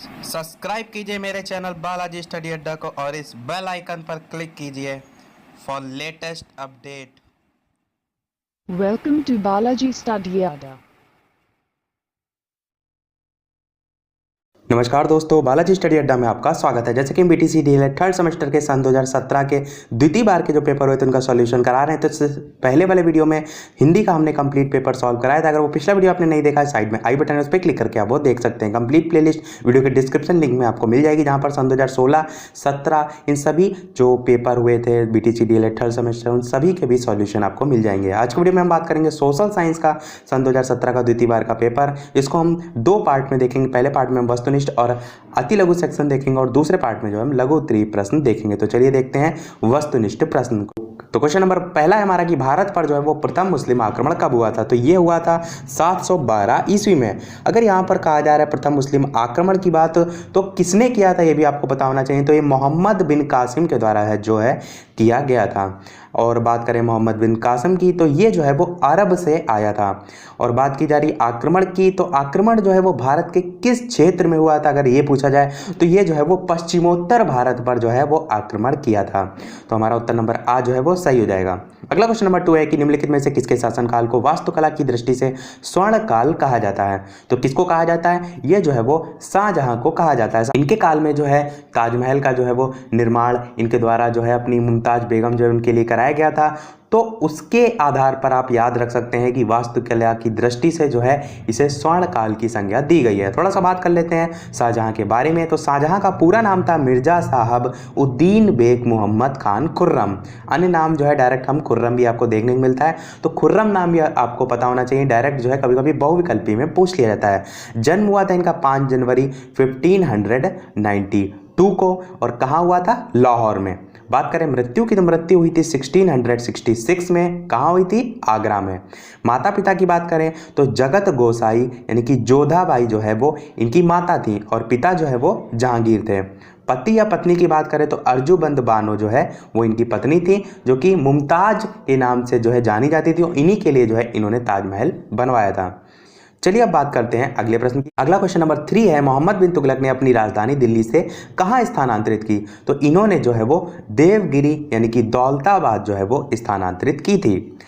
Subscribe कीजिए मेरे channel Balaji study अड्डा को और इस बेल आइकन पर क्लिक कीजिए for latest update. Welcome to Balaji Study Adda. नमस्कार दोस्तों, बालाजी स्टडी अड्डा में आपका स्वागत है। जैसे कि बीटीसी डीएलएड थर्ड सेमेस्टर के सन 2017 के द्वितीय बार के जो पेपर हुए थे उनका सॉल्यूशन करा रहे हैं। तो इससे पहले वाले वीडियो में हिंदी का हमने कंप्लीट पेपर सॉल्व कराया था। अगर वो पिछला वीडियो आपने नहीं देखा है, साइड में आई बटन है, उस पर क्लिक करके आप वो देख सकते हैं। कंप्लीट प्लेलिस्ट वीडियो के डिस्क्रिप्शन लिंक में आपको मिल जाएगी, जहाँ पर सन 2016, 17 इन सभी जो पेपर हुए थे बीटीसी डीएलएड थर्ड सेमेस्टर उन सभी के भी सॉल्यूशन आपको मिल जाएंगे। आज की वीडियो में हम बात करेंगे सोशल साइंस का सन 2017 का द्वितीय बार का पेपर। इसको हम दो पार्ट में देखेंगे। पहले पार्ट में हम वस्तुनिष्ठ और अति लघु सेक्शन देखेंगे और दूसरे पार्ट में जो हम लघु उत्तरीय प्रश्न देखेंगे। तो चलिए देखते हैं वस्तुनिष्ठ प्रश्न को। तो क्वेश्चन नंबर पहला है हमारा कि भारत पर जो है वो प्रथम मुस्लिम आक्रमण कब हुआ था। तो ये हुआ था 712 ईस्वी में। अगर यहाँ पर कहा जा रहा है प्रथम मुस्लिम आक्रमण की बात, तो किसने किया था ये भी आपको पता होना चाहिए। तो ये मोहम्मद बिन कासिम के द्वारा है जो है किया गया था। और बात करें मोहम्मद बिन कासिम की, तो ये जो है वो अरब से आया था। और बात की जा रही आक्रमण की, तो आक्रमण जो है वो भारत के किस क्षेत्र में हुआ था अगर ये पूछा जाए, तो ये जो है वो पश्चिमोत्तर भारत पर जो है वो आक्रमण किया था। तो हमारा उत्तर नंबर आ जो है वो सही हो जाएगा। अगला क्वेश्चन नंबर 2 है कि निम्नलिखित में से किसके शासनकाल को वास्तुकला की दृष्टि से स्वर्ण काल कहा जाता है। तो किसको कहा जाता है, ये जो है वो शाहजहां को कहा जाता है। इनके काल में जो है ताजमहल का जो है वो निर्माण इनके द्वारा जो है अपनी मुमताज बेगम जो है उनके लिए कराया गया था। तो उसके आधार पर आप याद रख सकते हैं कि वास्तुकला की दृष्टि से जो है इसे स्वर्ण काल की संज्ञा दी गई है। थोड़ा सा बात कर लेते हैं शाहजहां के बारे में। तो शाहजहां का पूरा नाम था मिर्जा साहब उद्दीन बेग मोहम्मद खान खुर्रम। अन्य नाम जो है डायरेक्ट हम खुर्रम भी आपको देखने को मिलता है। तो खुर्रम नाम भी आपको पता होना चाहिए, डायरेक्ट जो है कभी कभी बहुविकल्पी में पूछ लिया जाता है। जन्म हुआ था इनका 5 जनवरी 1592 को और कहाँ हुआ था, लाहौर में। बात करें मृत्यु की, तो मृत्यु हुई थी 1666 में। कहाँ हुई थी, आगरा में। माता पिता की बात करें तो जगत गोसाई यानी कि जोधाबाई जो है वो इनकी माता थी और पिता जो है वो जहांगीर थे। पति या पत्नी की बात करें तो अर्जुबंद बानो जो है वो इनकी पत्नी थी, जो कि मुमताज के नाम से जो है जानी जाती थी और इन्हीं के लिए जो है इन्होंने ताजमहल बनवाया था। चलिए अब बात करते हैं अगले प्रश्न की। अगला क्वेश्चन नंबर 3 है, मोहम्मद बिन तुगलक ने अपनी राजधानी दिल्ली से कहाँ स्थानांतरित की। तो इन्होंने जो है वो देवगिरी यानी कि दौलताबाद जो है वो स्थानांतरित की थी।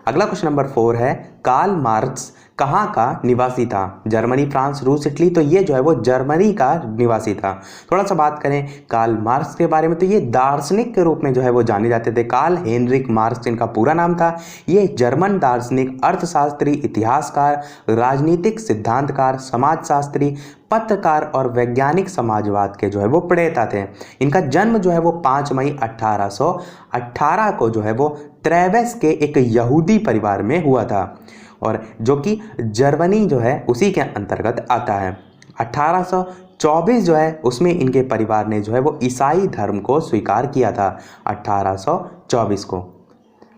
अगला क्वेश्चन नंबर 4 है, कार्ल मार्क्स कहाँ का निवासी था। जर्मनी, फ्रांस, रूस, इटली। तो ये जो है वो जर्मनी का निवासी था। थोड़ा सा बात करें कार्ल मार्क्स के बारे में, तो ये दार्शनिक के रूप में जो है वो जाने जाते थे। कार्ल हेनरिक मार्क्स इनका पूरा नाम था। ये जर्मन दार्शनिक, अर्थशास्त्री, इतिहासकार, राजनीतिक सिद्धांतकार, समाजशास्त्री, पत्रकार और वैज्ञानिक समाजवाद के जो है वो प्रणेता थे। इनका जन्म जो है वो 5 मई 1818 को जो है वो त्रेवेस के एक यहूदी परिवार में हुआ था और जो कि जर्मनी जो है उसी के अंतर्गत आता है। 1824 जो है उसमें इनके परिवार ने जो है वो ईसाई धर्म को स्वीकार किया था 1824 को।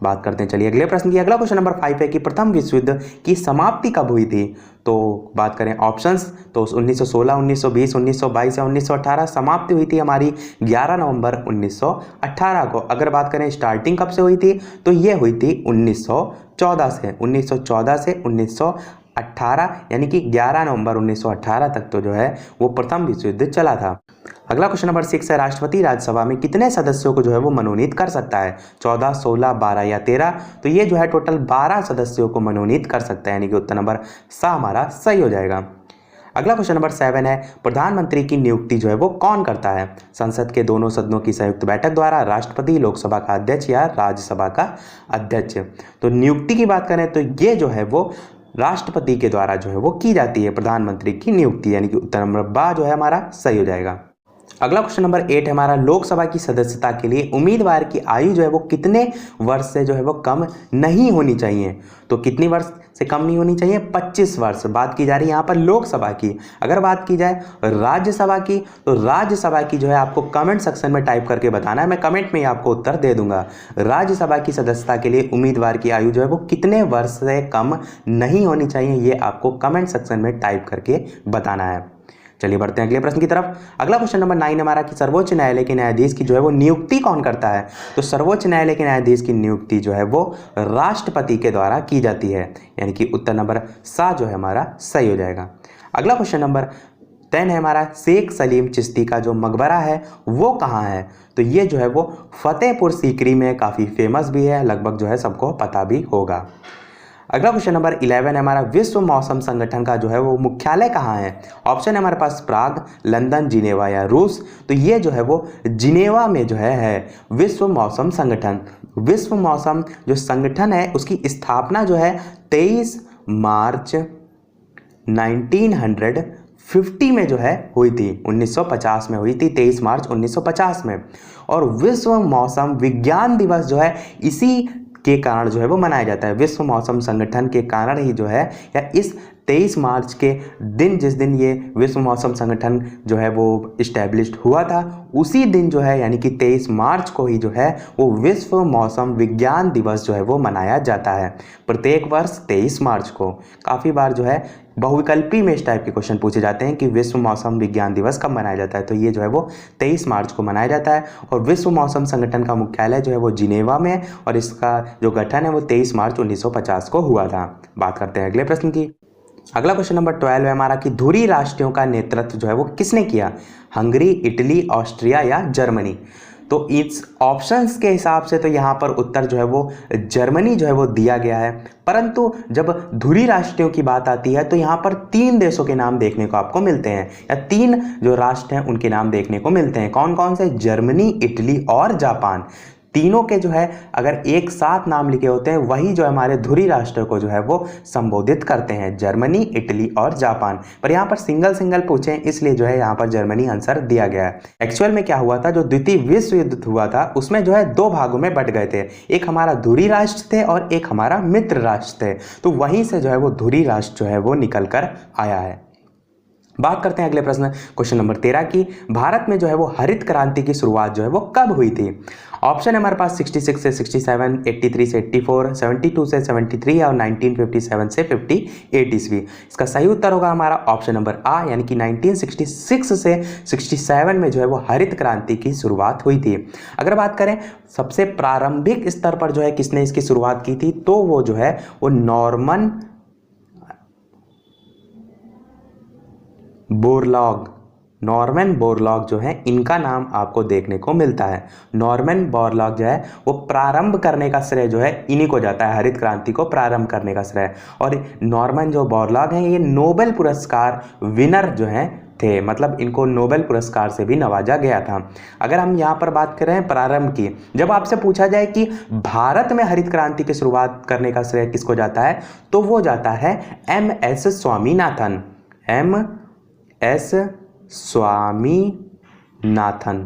बात करते हैं चलिए अगले प्रश्न की। अगला क्वेश्चन नंबर 5 है कि प्रथम विश्व युद्ध की समाप्ति कब हुई थी। तो बात करें ऑप्शंस, तो 1916, 1920, 1922 या 1918। समाप्ति हुई थी हमारी 11 नवंबर 1918 को। अगर बात करें स्टार्टिंग कब से हुई थी, तो ये हुई थी 1914 से 1918 यानी कि 11 नवंबर 1918 तक तो जो है वो प्रथम विश्व युद्ध चला था। अगला क्वेश्चन नंबर 6 है, राष्ट्रपति राज्यसभा में कितने सदस्यों को जो है वो मनोनीत कर सकता है। 14, 16, 12 या 13। तो ये जो है टोटल 12 सदस्यों को मनोनीत कर सकता है, यानी कि उत्तर नंबर सा हमारा सही हो जाएगा। अगला क्वेश्चन नंबर 7 है, प्रधानमंत्री की नियुक्ति जो है वो कौन करता है। संसद के दोनों सदनों की संयुक्त बैठक द्वारा, राष्ट्रपति, लोकसभा का अध्यक्ष या राज्यसभा का अध्यक्ष। तो नियुक्ति की बात करें तो ये जो है वो राष्ट्रपति के द्वारा जो है वो की जाती है प्रधानमंत्री की नियुक्ति, यानी कि उत्तर नंबर बा जो है हमारा सही हो जाएगा। अगला क्वेश्चन नंबर 8 है हमारा, लोकसभा की सदस्यता के लिए उम्मीदवार की आयु जो है वो कितने वर्ष से जो है वो कम नहीं होनी चाहिए। तो कितनी वर्ष से कम नहीं होनी चाहिए, 25 वर्ष। बात की जा रही है यहाँ पर लोकसभा की। अगर बात की जाए राज्यसभा की, तो राज्यसभा की जो है आपको कमेंट सेक्शन में टाइप करके बताना है, मैं कमेंट में ही आपको उत्तर दे दूंगा। राज्यसभा की सदस्यता के लिए उम्मीदवार की आयु जो है वो कितने वर्ष से कम नहीं होनी चाहिए, ये आपको कमेंट सेक्शन में टाइप करके बताना है। चलिए बढ़ते हैं अगले प्रश्न की तरफ। अगला क्वेश्चन नंबर 9 हमारा कि सर्वोच्च न्यायालय के न्यायाधीश की जो है वो नियुक्ति कौन करता है। तो सर्वोच्च न्यायालय के न्यायाधीश की नियुक्ति जो है वो राष्ट्रपति के द्वारा की जाती है, यानी कि उत्तर नंबर सा जो है हमारा सही हो जाएगा। अगला क्वेश्चन नंबर देन है हमारा शेख सलीम चिश्ती का जो मकबरा है वो कहाँ है, तो ये जो है वो फतेहपुर सीकरी में, काफ़ी फेमस भी है, लगभग जो है सबको पता भी होगा। अगला क्वेश्चन नंबर 11 है हमारा, विश्व मौसम संगठन का जो है वो मुख्यालय कहाँ है। ऑप्शन है हमारे पास प्राग, लंदन, जिनेवा या रूस। तो ये जो है वो जिनेवा में जो है विश्व मौसम संगठन। विश्व मौसम जो संगठन है उसकी स्थापना जो है 23 मार्च 1950 में जो है हुई थी, 1950 में हुई थी, 23 मार्च 1950 में। और विश्व मौसम विज्ञान दिवस जो है इसी के कारण जो है वो मनाया जाता है। विश्व मौसम संगठन के कारण ही जो है, या इस 23 मार्च के दिन, जिस दिन ये विश्व मौसम संगठन जो है वो इस्टेब्लिश्ड हुआ था, उसी दिन जो है यानी कि 23 मार्च को ही जो है वो विश्व मौसम विज्ञान दिवस जो है वो मनाया जाता है प्रत्येक वर्ष 23 मार्च को। काफ़ी बार जो है बहुविकल्पी में इस टाइप के क्वेश्चन पूछे जाते हैं कि विश्व मौसम विज्ञान दिवस कब मनाया जाता है, तो ये जो है वो 23 मार्च को मनाया जाता है। और विश्व मौसम संगठन का मुख्यालय जो है वो जिनेवा में, और इसका जो गठन है वो 23 मार्च 1950 को हुआ था। बात करते हैं अगले प्रश्न की। अगला क्वेश्चन नंबर 12 है हमारा कि धुरी राष्ट्रों का नेतृत्व जो है वो किसने किया। हंगरी, इटली, ऑस्ट्रिया या जर्मनी। तो इस ऑप्शंस के हिसाब से तो यहाँ पर उत्तर जो है वो जर्मनी जो है वो दिया गया है, परंतु जब धुरी राष्ट्रों की बात आती है तो यहाँ पर 3 देशों के नाम देखने को आपको मिलते हैं, या 3 जो राष्ट्र हैं उनके नाम देखने को मिलते हैं। कौन कौन से? जर्मनी, इटली और जापान। तीनों के जो है अगर एक साथ नाम लिखे होते हैं वही जो हमारे धुरी राष्ट्र को जो है वो संबोधित करते हैं, जर्मनी, इटली और जापान। पर यहाँ पर सिंगल सिंगल पूछे इसलिए जो है यहाँ पर जर्मनी आंसर दिया गया है। एक्चुअल में क्या हुआ था, जो द्वितीय विश्व युद्ध हुआ था उसमें जो है 2 भागों में बट गए थे, एक हमारा धुरी राष्ट्र थे और एक हमारा मित्र राष्ट्र थे। तो वहीं से जो है वो धुरी राष्ट्र जो है वो निकल कर आया है। बात करते हैं अगले प्रश्न क्वेश्चन नंबर 13 की। भारत में जो है वो हरित क्रांति की शुरुआत जो है वो कब हुई थी। ऑप्शन है हमारे पास 66 से 67, 83 से 84, 72 से 73 और 1957 से 58 ईस्वी। इसका सही उत्तर होगा हमारा ऑप्शन नंबर आ, यानी कि 1966 से 67 में जो है वो हरित क्रांति की शुरुआत हुई थी। अगर बात करें सबसे प्रारंभिक स्तर पर जो है किसने इसकी शुरुआत की थी, तो वो जो है वो नॉर्मन बोरलॉग जो है इनका नाम आपको देखने को मिलता है। नॉर्मन बोरलॉग जो है वो प्रारंभ करने का श्रेय जो है इन्हीं को जाता है, हरित क्रांति को प्रारंभ करने का श्रेय। और नॉर्मन जो बोरलॉग हैं ये नोबेल पुरस्कार विनर जो हैं थे, मतलब इनको नोबेल पुरस्कार से भी नवाजा गया था। अगर हम यहाँ पर बात करें प्रारंभ की, जब आपसे पूछा जाए कि भारत में हरित क्रांति की शुरुआत करने का श्रेय किसको जाता है, तो वो जाता है MS स्वामीनाथन। MS स्वामीनाथन।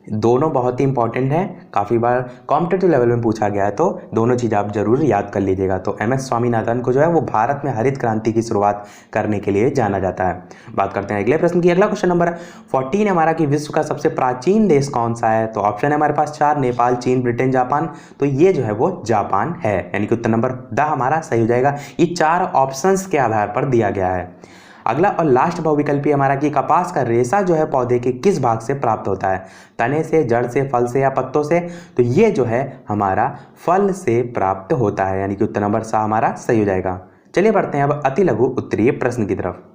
दोनों बहुत ही इंपॉर्टेंट हैं, काफ़ी बार कॉम्पिटिटिव लेवल में पूछा गया है, तो दोनों चीज़ आप जरूर याद कर लीजिएगा। तो MS स्वामीनाथन को जो है वो भारत में हरित क्रांति की शुरुआत करने के लिए जाना जाता है। बात करते हैं अगले प्रश्न की। अगला क्वेश्चन नंबर 14 हमारा कि विश्व का सबसे प्राचीन देश कौन सा है। तो ऑप्शन है हमारे पास 4, नेपाल, चीन, ब्रिटेन, जापान। तो ये जो है वो जापान है, यानी कि उत्तर नंबर द हमारा सही हो जाएगा। ये 4 ऑप्शंस के आधार पर दिया गया है। अगला और लास्ट बहुविकल्पी हमारा कि कपास का रेशा जो है पौधे के किस भाग से प्राप्त होता है, तने से, जड़ से, फल से या पत्तों से। तो ये जो है हमारा फल से प्राप्त होता है, यानी कि उत्तर नंबर सा हमारा सही हो जाएगा। चलिए बढ़ते हैं अब अति लघु उत्तरीय प्रश्न की तरफ।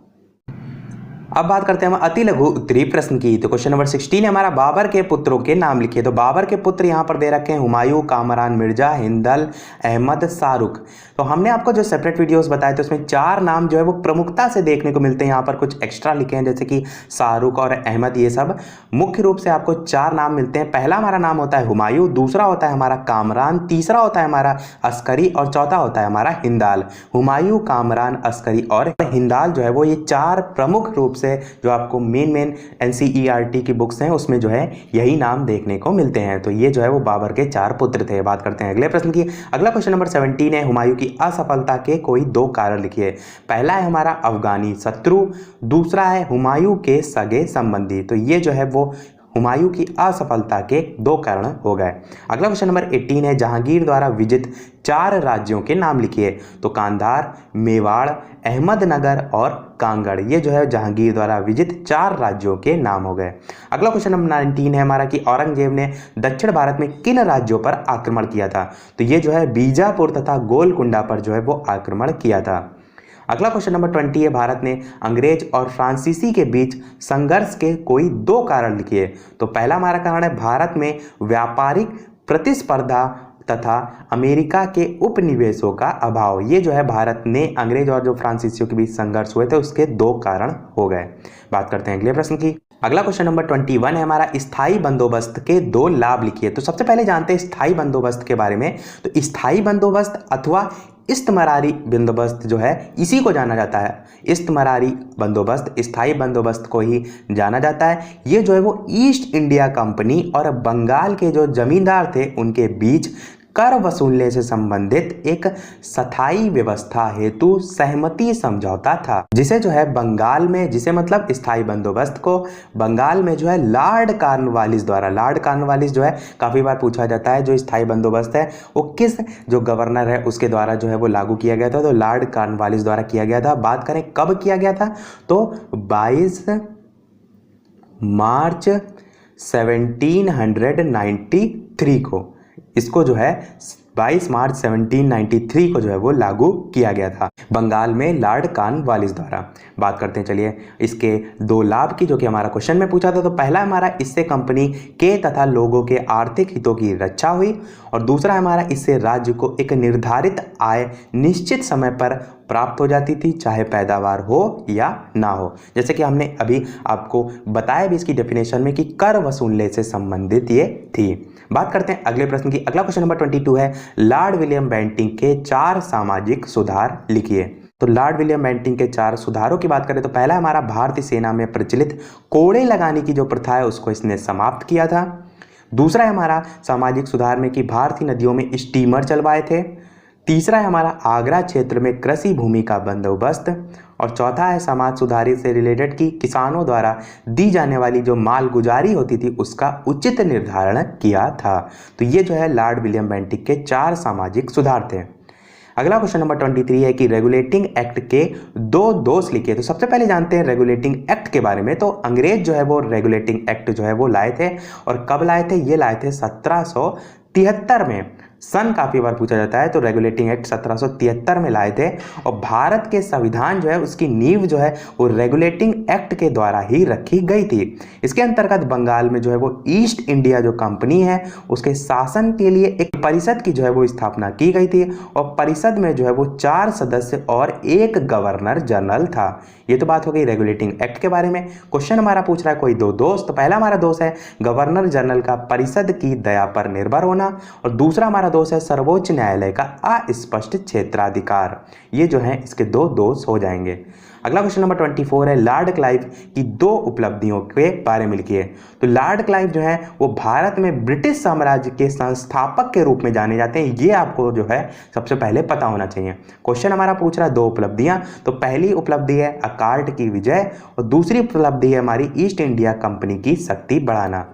अब बात करते हैं हम अति लघु उत्तरीय प्रश्न की। तो क्वेश्चन नंबर 16 है हमारा, बाबर के पुत्रों के नाम लिखिए। तो बाबर के पुत्र यहाँ पर दे रखे हैं हुमायूं, कामरान मिर्जा, हिंदल, अहमद, शाहरुख। तो हमने आपको जो सेपरेट वीडियोस बताए थे उसमें 4 नाम जो है वो प्रमुखता से देखने को मिलते हैं। यहाँ पर कुछ एक्स्ट्रा लिखे हैं जैसे कि शाहरुख और अहमद, ये सब मुख्य रूप से आपको 4 नाम मिलते हैं। पहला हमारा नाम होता है हुमायूं, दूसरा होता है हमारा कामरान, तीसरा होता है हमारा अस्करी और चौथा होता है हमारा हिंदाल। हुमायूं, कामरान, अस्करी और हिंदाल जो है वो ये 4 प्रमुख रूप से जो आपको मेन NCERT की बुक्स हैं उसमें जो है यही नाम देखने को मिलते हैं। तो ये जो है वो बाबर के 4 पुत्र थे। बात करते हैं अगले प्रश्न की। अगला क्वेश्चन नंबर 17 है, हुमायूं की असफलता के कोई 2 कारण लिखिए। पहला है हमारा अफगानी शत्रु, दूसरा है हुमायूं के सगे संबंधी। तो ये जो है वो हुमायूं की असफलता के 2 कारण हो गए। अगला क्वेश्चन नंबर 18 है, जहांगीर द्वारा विजित 4 राज्यों के नाम लिखिए। तो कांधार, मेवाड़, अहमदनगर और कांगड़, ये जो है जहांगीर द्वारा विजित 4 राज्यों के नाम हो गए। अगला क्वेश्चन नंबर 19 है हमारा कि औरंगजेब ने दक्षिण भारत में किन राज्यों पर आक्रमण किया था। तो ये जो है बीजापुर तथा गोलकुंडा पर जो है वो आक्रमण किया था। अगला क्वेश्चन नंबर 20 है, भारत ने अंग्रेज और फ्रांसीसी के बीच संघर्ष के कोई 2 कारण लिखिए। तो पहला हमारा कारण है भारत में व्यापारिक प्रतिस्पर्धा तथा अमेरिका के उपनिवेशों का अभाव। ये जो है भारत ने अंग्रेज और जो फ्रांसीसियों के बीच संघर्ष हुए थे उसके 2 कारण हो गए। बात करते हैं अगले प्रश्न की। अगला क्वेश्चन नंबर 21 है हमारा, स्थायी बंदोबस्त के 2 लाभ लिखिए। तो सबसे पहले जानते हैं स्थायी बंदोबस्त के बारे में। तो स्थायी बंदोबस्त अथवा इस्तमरारी बंदोबस्त जो है इसी को जाना जाता है। इस्तमरारी बंदोबस्त, स्थायी बंदोबस्त को ही जाना जाता है। ये जो है वो ईस्ट इंडिया कंपनी और बंगाल के जो जमींदार थे उनके बीच कर वसूलने से संबंधित एक स्थायी व्यवस्था हेतु सहमति समझौता था, जिसे जो है बंगाल में, जिसे मतलब स्थायी बंदोबस्त को बंगाल में जो है लॉर्ड कॉर्नवालिस द्वारा, लॉर्ड कॉर्नवालिस जो है काफी बार पूछा जाता है, जो स्थायी बंदोबस्त है वो किस जो गवर्नर है उसके द्वारा जो है वो लागू किया गया था। तो लॉर्ड कॉर्नवालिस द्वारा किया गया था। बात करें कब किया गया था, तो 22 मार्च 1793 को इसको जो है 22 मार्च 1793 को जो है वो लागू किया गया था बंगाल में लॉर्ड कॉर्नवालिस द्वारा। बात करते हैं चलिए इसके 2 लाभ की, जो कि हमारा क्वेश्चन में पूछा था। तो पहला हमारा, इससे कंपनी के तथा लोगों के आर्थिक हितों की रक्षा हुई, और दूसरा हमारा, इससे राज्य को एक निर्धारित आय निश्चित समय पर प्राप्त हो जाती थी, चाहे पैदावार हो या ना हो। जैसे कि हमने अभी आपको बताया भी इसकी डेफिनेशन में कि कर वसूलने से संबंधित ये थी। बात करते हैं अगले प्रश्न की। अगला क्वेश्चन नंबर 22 है, लॉर्ड विलियम बेंटिंक के 4 सामाजिक सुधार लिखिए। तो लॉर्ड विलियम बेंटिंक के 4 सुधारों की बात करें तो पहला हमारा, भारतीय सेना में प्रचलित कोड़े लगाने की जो प्रथा है उसको इसने समाप्त किया था। दूसरा है हमारा सामाजिक सुधार में कि भारतीय नदियों में स्टीमर चलवाए थे। तीसरा है हमारा, आगरा क्षेत्र में कृषि भूमि का बंदोबस्त। और चौथा है समाज सुधारी से रिलेटेड कि किसानों द्वारा दी जाने वाली जो मालगुजारी होती थी उसका उचित निर्धारण किया था। तो ये जो है लॉर्ड विलियम बेंटिक के 4 सामाजिक सुधार थे। अगला क्वेश्चन नंबर 23 है कि रेगुलेटिंग एक्ट के 2 दोष लिखिए। तो सबसे पहले जानते हैं रेगुलेटिंग एक्ट के बारे में। तो अंग्रेज जो है वो रेगुलेटिंग एक्ट जो है वो लाए थे, और कब लाए थे, ये लाए थे 1773 में। सन काफी बार पूछा जाता है, तो रेगुलेटिंग एक्ट 1773 में लाए थे। और भारत के संविधान जो है उसकी नींव जो है वो रेगुलेटिंग एक्ट के द्वारा ही रखी गई थी। इसके अंतर्गत बंगाल में जो है वो ईस्ट इंडिया जो कंपनी है उसके शासन के लिए एक परिषद की जो है वो स्थापना की गई थी, और परिषद में जो है वो 4 सदस्य और 1 गवर्नर जनरल था। ये तो बात हो गई रेगुलेटिंग एक्ट के बारे में। क्वेश्चन हमारा पूछ रहा है कोई 2 दोष। तो पहला हमारा दोष है गवर्नर जनरल का परिषद की दया पर निर्भर होना, और दूसरा हमारा दोष है सर्वोच्च न्यायालय का अस्पष्ट क्षेत्राधिकार। ये जो है इसके 2 दोष हो जाएंगे। अगला क्वेश्चन नंबर 24 है, लॉर्ड क्लाइव की 2 उपलब्धियों के बारे में लिखिए। तो लॉर्ड क्लाइव जो है वो भारत में ब्रिटिश साम्राज्य के संस्थापक के रूप में जाने जाते हैं। ये आपको जो है सबसे पहले पता होना चाहिए। क्वेश्चन हमारा पूछ रहा है 2 उपलब्धियां। तो पहली उपलब्धि है अकार्ड की विजय, और दूसरी उपलब्धि है हमारी ईस्ट इंडिया कंपनी की शक्ति बढ़ाना।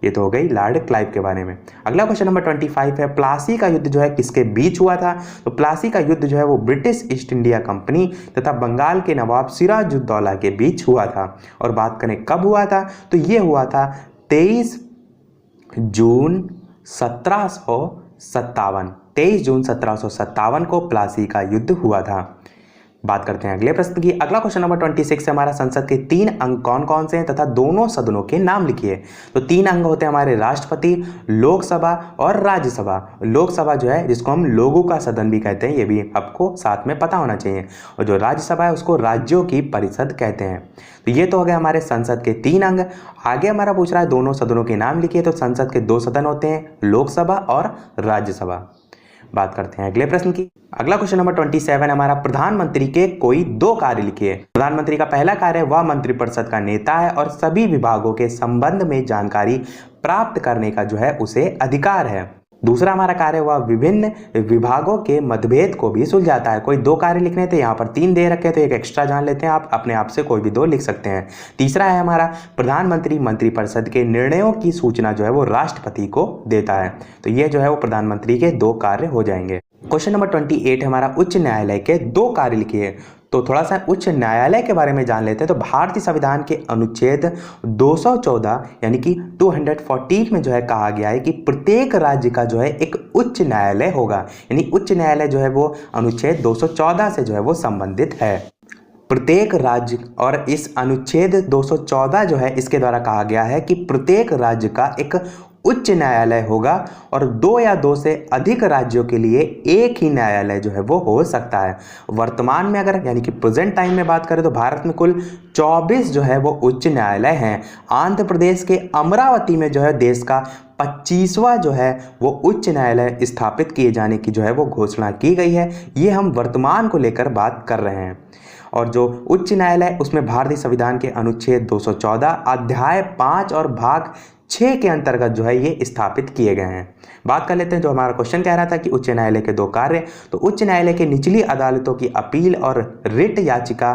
ये तो हो गई लॉर्ड क्लाइव के बारे में। अगला क्वेश्चन नंबर 25 है, प्लासी का युद्ध जो है किसके बीच हुआ था। तो प्लासी का युद्ध जो है वो ब्रिटिश ईस्ट इंडिया कंपनी तथा बंगाल के नवाब सिराजुद्दौला के बीच हुआ था। और बात करें कब हुआ था, तो ये हुआ था 23 जून 1757। 23 जून 1757 को प्लासी का युद्ध हुआ था। बात करते हैं अगले प्रश्न की। अगला क्वेश्चन नंबर 26 से हमारा, संसद के 3 अंग कौन कौन से हैं तथा दोनों सदनों के नाम लिखिए। तो 3 अंग होते हैं हमारे, राष्ट्रपति, लोकसभा और राज्यसभा। लोकसभा जो है जिसको हम लोगों का सदन भी कहते हैं, ये भी आपको साथ में पता होना चाहिए। और जो राज्यसभा है उसको राज्यों की परिषद कहते हैं। तो ये तो हो गए हमारे संसद के 3 अंग। आगे हमारा पूछ रहा है दोनों सदनों के नाम लिखिए। तो संसद के 2 सदन होते हैं, लोकसभा और राज्यसभा। बात करते हैं अगले प्रश्न की। अगला क्वेश्चन नंबर 27 हमारा, प्रधानमंत्री के कोई 2 कार्य लिखिए। प्रधानमंत्री का पहला कार्य, वह मंत्रिपरिषद का नेता है और सभी विभागों के संबंध में जानकारी प्राप्त करने का जो है उसे अधिकार है। दूसरा हमारा कार्य, वह विभिन्न विभागों के मतभेद को भी सुलझाता है। कोई 2 कार्य लिखने थे, यहाँ पर 3 दे रखे, तो एक एक्स्ट्रा जान लेते हैं, आप अपने आप से कोई भी 2 लिख सकते हैं। तीसरा है हमारा, प्रधानमंत्री मंत्रिपरिषद के निर्णयों की सूचना जो है वो राष्ट्रपति को देता है। तो ये जो है वो प्रधानमंत्री के 2 कार्य हो जाएंगे। क्वेश्चन नंबर 28 हमारा, उच्च न्यायालय के 2 कार्य लिखिए। तो थोड़ा सा उच्च न्यायालय के बारे में जान लेते हैं। तो भारतीय संविधान के अनुच्छेद 214 यानी कि 214 में जो है कहा गया है कि प्रत्येक राज्य का जो है एक उच्च न्यायालय होगा, यानी उच्च न्यायालय जो है वो अनुच्छेद 214 से जो है वो संबंधित है। प्रत्येक राज्य, और इस अनुच्छेद 214 जो है इसके द्वारा कहा गया है कि प्रत्येक राज्य का एक उच्च न्यायालय होगा और 2 या 2 से अधिक राज्यों के लिए एक ही न्यायालय जो है वो हो सकता है। वर्तमान में अगर यानी कि प्रेजेंट टाइम में बात करें तो भारत में कुल 24 जो है वो उच्च न्यायालय हैं। आंध्र प्रदेश के अमरावती में जो है देश का 25वां जो है वो उच्च न्यायालय स्थापित किए जाने की जो है वो घोषणा की गई है। ये हम वर्तमान को लेकर बात कर रहे हैं। और जो उच्च न्यायालय उसमें भारतीय संविधान के अनुच्छेद 214 अध्याय 5 और भाग 6 के अंतर्गत जो है ये स्थापित किए गए हैं। बात कर लेते हैं जो हमारा क्वेश्चन कह रहा था कि उच्च न्यायालय के 2 कार्य। तो उच्च न्यायालय के निचली अदालतों की अपील और रिट याचिका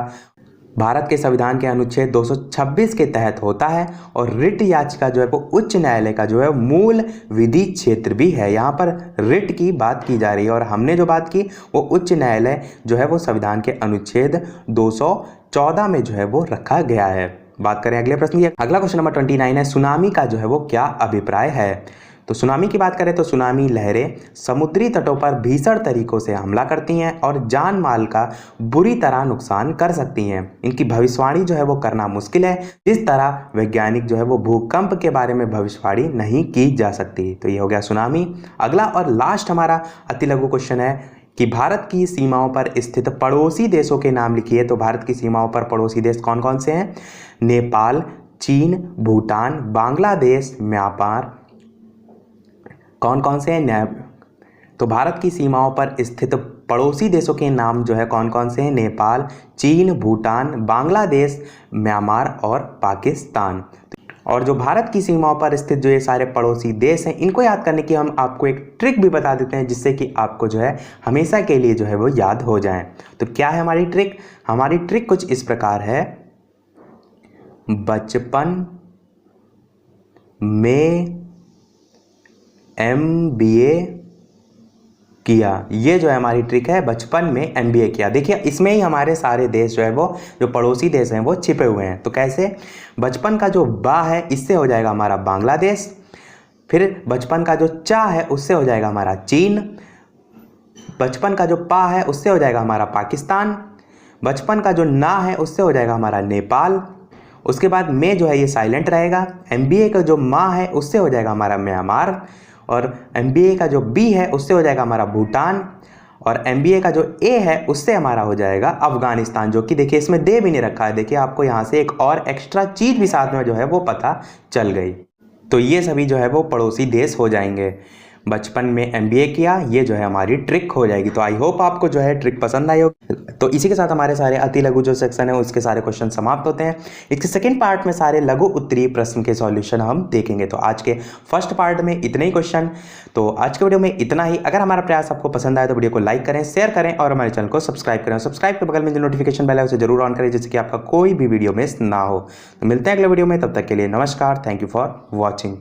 भारत के संविधान के अनुच्छेद 226 के तहत होता है, और रिट याचिका जो है वो उच्च न्यायालय का जो है मूल विधि क्षेत्र भी है। यहाँ पर रिट की बात की जा रही है और हमने जो बात की वो उच्च न्यायालय जो है वो संविधान के अनुच्छेद 214 में जो है वो रखा गया है। बात करें अगले प्रश्न की। अगला क्वेश्चन नंबर 29 है, सुनामी का जो है वो क्या अभिप्राय है। तो सुनामी की बात करें तो सुनामी लहरें समुद्री तटों पर भीषण तरीकों से हमला करती हैं और जान माल का बुरी तरह नुकसान कर सकती हैं। इनकी भविष्यवाणी जो है वो करना मुश्किल है, जिस तरह वैज्ञानिक जो है वो भूकंप के बारे में भविष्यवाणी नहीं की जा सकती। तो ये हो गया सुनामी। अगला और लास्ट हमारा अति लघु क्वेश्चन है कि भारत की सीमाओं पर स्थित पड़ोसी देशों के नाम लिखिए। तो भारत की सीमाओं पर पड़ोसी देश कौन कौन से हैं? नेपाल, चीन, भूटान, बांग्लादेश, म्यांमार, कौन कौन से हैं? तो भारत की सीमाओं पर स्थित पड़ोसी देशों के नाम जो है कौन कौन से हैं? नेपाल, चीन, भूटान, बांग्लादेश, म्यांमार और पाकिस्तान। और जो भारत की सीमाओं पर स्थित जो ये सारे पड़ोसी देश हैं, इनको याद करने की हम आपको एक ट्रिक भी बता देते हैं, जिससे कि आपको जो है हमेशा के लिए जो है वो याद हो जाए। तो क्या है हमारी ट्रिक? हमारी ट्रिक कुछ इस प्रकार है, बचपन में MBA किया। ये जो है हमारी ट्रिक है, बचपन में MBA किया। देखिए इसमें ही हमारे सारे देश जो है वो जो पड़ोसी देश हैं वो छिपे हुए हैं। तो कैसे? बचपन का जो बा है इससे हो जाएगा हमारा बांग्लादेश, फिर बचपन का जो चा है उससे हो जाएगा हमारा चीन, बचपन का जो पा है उससे हो जाएगा हमारा पाकिस्तान, बचपन का जो ना है उससे हो जाएगा हमारा नेपाल, उसके बाद में जो है ये साइलेंट रहेगा। MBA का जो माँ है उससे हो जाएगा हमारा म्यांमार, और MBA का जो बी है उससे हो जाएगा हमारा भूटान, और MBA का जो ए है उससे हमारा हो जाएगा अफगानिस्तान, जो कि देखिए इसमें दे भी नहीं रखा है। देखिए आपको यहाँ से एक और एक्स्ट्रा चीज़ भी साथ में जो है वो पता चल गई। तो ये सभी जो है वो पड़ोसी देश हो जाएंगे। बचपन में MBA किया, ये जो है हमारी ट्रिक हो जाएगी। तो आई होप आपको जो है ट्रिक पसंद आई होगी। तो इसी के साथ हमारे सारे अति लघु जो सेक्शन है उसके सारे क्वेश्चन समाप्त होते हैं। इसके सेकंड पार्ट में सारे लघु उत्तरीय प्रश्न के सॉल्यूशन हम देखेंगे। तो आज के फर्स्ट पार्ट में इतने ही क्वेश्चन। तो आज के वीडियो में इतना ही। अगर हमारा प्रयास आपको पसंद आए तो वीडियो को लाइक करें, शेयर करें और हमारे चैनल को सब्सक्राइब करें। सब्सक्राइब के बगल में जो नोटिफिकेशन बेल है उसे जरूर ऑन करें, जिससे कि आपका कोई भी वीडियो मिस ना हो। तो मिलते हैं अगले वीडियो में, तब तक के लिए नमस्कार। Thank you for watching.